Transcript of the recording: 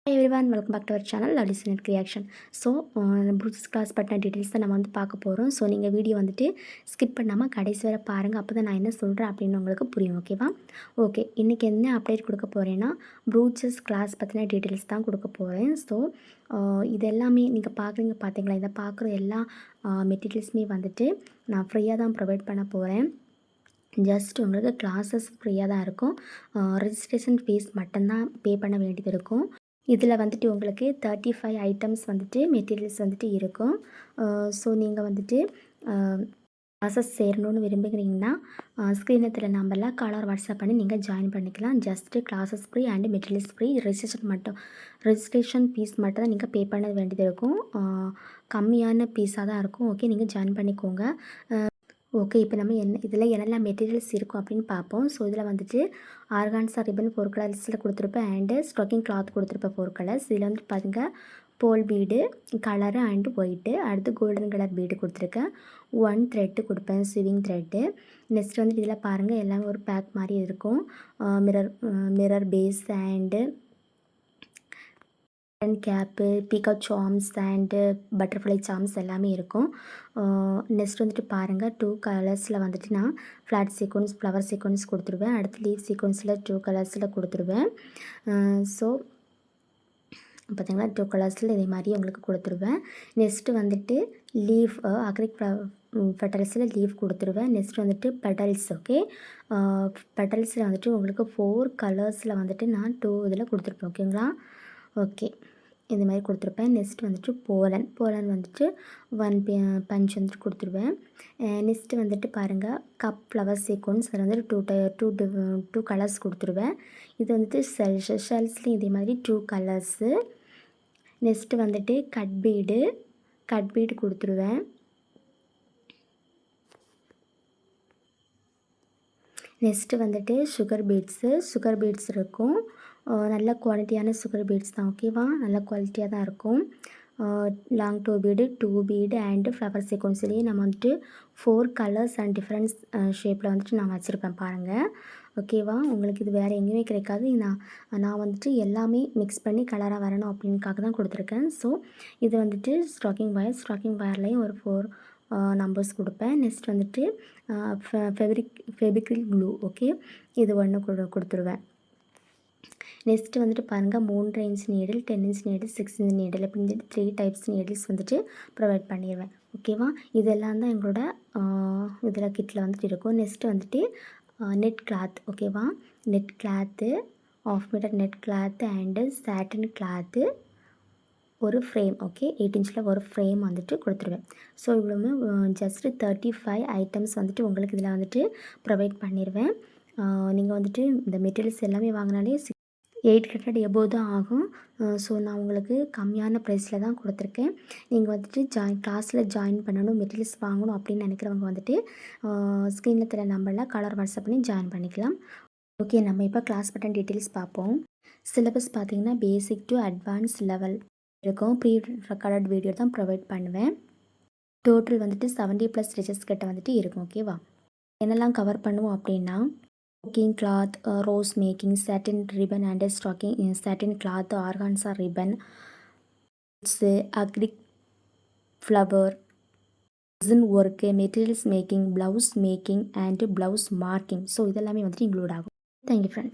Hi everyone, welcome back to our channel Lovely Snake Reaction. So brooches class பற்றின details தான் நம்ம வந்து பார்க்க போகிறோம். ஸோ நீங்கள் வீடியோ வந்துட்டு ஸ்கிப் பண்ணாமல் கடைசி வரை பாருங்கள். அப்போ தான் நான் என்ன சொல்கிறேன் அப்படின்னு உங்களுக்கு புரியும். ஓகேவா? ஓகே, இன்றைக்கி என்ன அப்டேட் கொடுக்க போகிறேன்னா ப்ரூசஸ் கிளாஸ் பற்றின டீட்டெயில்ஸ் தான் கொடுக்க போகிறேன். ஸோ இது எல்லாமே நீங்கள் பார்க்குறீங்க பார்த்தீங்களா, இதை பார்க்குற எல்லா மெட்டீரியல்ஸுமே வந்துட்டு நான் ஃப்ரீயாக தான் ப்ரொவைட் பண்ண போகிறேன். ஜஸ்ட் உங்களுக்கு கிளாஸஸ் ஃப்ரீயாக தான் இருக்கும். ரெஜிஸ்ட்ரேஷன் ஃபீஸ் மட்டும்தான் பே பண்ண வேண்டியது இருக்கும். இதில் வந்துட்டு உங்களுக்கு 35 ஐட்டம்ஸ் வந்துட்டு மெட்டீரியல்ஸ் வந்துட்டு இருக்கும். ஸோ நீங்கள் வந்துட்டு கிளாஸஸ் சேரணும்னு விரும்புகிறீங்கன்னா ஸ்க்ரீனில் நம்பரில் காலர் வாட்ஸ்அப் பண்ணி நீங்கள் ஜாயின் பண்ணிக்கலாம். Just classes free and materials free. Registration fees மட்டும் தான் நீங்கள் பே பண்ண வேண்டியது இருக்கும். கம்மியான ஃபீஸாக தான் இருக்கும். ஓகே, நீங்கள் ஜாயின் பண்ணிக்கோங்க. ஓகே, இப்போ நம்ம இதில் என்னெல்லாம் மெட்டீரியல்ஸ் இருக்கும் அப்படின்னு பார்ப்போம். ஸோ இதில் வந்துட்டு ஆர்கான்ஸா ரிப்பன் 4 கலர்ஸில் கொடுத்துருப்பேன் அண்டு ஸ்டாக்கிங் கிளாத் கொடுத்துருப்பேன் 4 கலர்ஸ். இதில் வந்துட்டு பாருங்க போல் பீடு கலரு அண்டு ஒயிட்டு, அடுத்து கோல்டன் கலர் பீடு கொடுத்துருக்கேன். 1 த்ரெட்டு கொடுப்பேன், ஸ்விவிங் த்ரெட்டு. நெக்ஸ்ட் வந்துட்டு இதில் பாருங்கள் எல்லாமே ஒரு பேக் மாதிரி இருக்கும். Mirror base and cap, peacock charms and butterfly charms எல்லாமே இருக்கும். நெக்ஸ்ட் வந்துட்டு பாருங்கள் 2 கலர்ஸில் வந்துட்டு நான் ஃப்ளாட் சீக்வன்ஸ், ஃப்ளவர் சீக்வன்ஸ் கொடுத்துருவேன். அடுத்து லீஃப் சீக்வன்ஸில் 2 கலர்ஸில் கொடுத்துருவேன். ஸோ பார்த்திங்களா 2 கலர்ஸில் இதே மாதிரி உங்களுக்கு கொடுத்துருவேன். நெக்ஸ்ட்டு வந்துட்டு லீஃப் அக்ரிக் பெட்டல்ஸில் லீஃப் கொடுத்துருவேன். நெக்ஸ்ட் வந்துட்டு பெட்டல்ஸ். ஓகே, பெட்டல்ஸில் வந்துட்டு உங்களுக்கு 4 கலர்ஸில் வந்துட்டு நான் 2 இதில் கொடுத்துருப்பேன். ஓகேங்களா? ஓகே, இந்த மாதிரி கொடுத்துருப்பேன். நெக்ஸ்ட் வந்துட்டு போலன் வந்துட்டு 1 பஞ்ச் வந்துட்டு கொடுத்துருவேன். நெக்ஸ்ட்டு வந்துட்டு பாருங்கள் கப் ஃப்ளவர் சீக்வன்ஸ், அதில் வந்துட்டு 2 கலர்ஸ் கொடுத்துருவேன். இது வந்துட்டு ஷெல்ஸ்லேயும் இதே மாதிரி 2 கலர்ஸு. நெக்ஸ்ட்டு வந்துட்டு கட் பீடு கொடுத்துருவேன். நெக்ஸ்ட்டு வந்துட்டு சுகர் பீட்ஸ் இருக்கும். நல்ல குவாலிட்டியான சுகர் பீட்ஸ் தான். ஓகேவா? நல்ல குவாலிட்டியாக தான் இருக்கும். லாங் டோ பீடு, 2 பீடு அண்டு ஃப்ளவர் சீக்வன்ஸ்லேயே நம்ம வந்துட்டு 4 கலர்ஸ் அண்ட் டிஃப்ரெண்ட்ஸ் ஷேப்பில் வந்துட்டு நான் வச்சுருப்பேன் பாருங்கள். ஓகேவா? உங்களுக்கு இது வேறு எங்கேயுமே கிடைக்காது. நான் வந்துட்டு எல்லாமே மிக்ஸ் பண்ணி கலராக வரணும் அப்படின்னுக்காக தான் கொடுத்துருக்கேன். ஸோ இது வந்துட்டு ஸ்டாக்கிங் வயர்லேயும் ஒரு 4 நம்பர்ஸ் கொடுப்பேன். நெக்ஸ்ட் வந்துட்டு ஃபெவிக்ரில் க்ளூ. ஓகே, இது 1 கொடுத்துருவேன். நெக்ஸ்ட்டு வந்துட்டு பாருங்கள் 3 inch needle, 10 inch needle, 6 inch needle அப்படின்னு 3 டைப்ஸ் நீடில்ஸ் வந்துட்டு ப்ரொவைட் பண்ணிடுவேன். ஓகேவா? இதெல்லாம் தான் எங்களோட இதில் கிட்டில் வந்துட்டு இருக்கும். நெக்ஸ்ட்டு வந்துட்டு நெட் கிளாத். ஓகேவா? Net cloth, 1/2 metre net cloth and satin cloth, ஒரு ஃப்ரேம். ஓகே, 8 இன்ச்சில் ஒரு ஃப்ரேம் வந்துட்டு கொடுத்துருவேன். ஸோ இவ்வளோமே ஜஸ்ட்டு 35 ஐட்டம்ஸ் வந்துட்டு உங்களுக்கு இதில் வந்துட்டு ப்ரொவைட் பண்ணிடுவேன். நீங்கள் வந்துட்டு இந்த மெட்டீரியல்ஸ் எல்லாமே வாங்கினாலே 800 எபோவ் தான் ஆகும். ஸோ நான் உங்களுக்கு கம்மியான ப்ரைஸில் தான் கொடுத்துருக்கேன். நீங்கள் வந்துட்டு கிளாஸில் ஜாயின் பண்ணணும், மெட்டீரியல்ஸ் வாங்கணும் அப்படின்னு நினைக்கிறவங்க வந்துட்டு ஸ்க்ரீனில் தெரிய நம்பரில் கலர் வாட்ஸ்அப் பண்ணி ஜாயின் பண்ணிக்கலாம். ஓகே, நம்ம இப்போ கிளாஸ் பற்றின டீட்டெயில்ஸ் பார்ப்போம். சிலபஸ் பார்த்திங்கன்னா பேசிக் டு அட்வான்ஸ் லெவல் இருக்கும். ப்ரீ ரெக்கார்டட் வீடியோ தான் ப்ரொவைட் பண்ணுவேன். டோட்டல் வந்துட்டு 70+ ஸ்டிச்சஸ் கிட்ட வந்துட்டு இருக்கும். ஓகேவா? என்னெல்லாம் கவர் பண்ணுவோம் அப்படின்னா stocking cloth, rose making, satin ribbon and satin cloth, organza ribbon, acrylic flower, resin work, materials making, blouse making and blouse marking. So இதெல்லாமே வந்துட்டு இன்க்ளூட் ஆகும். Thank you friends.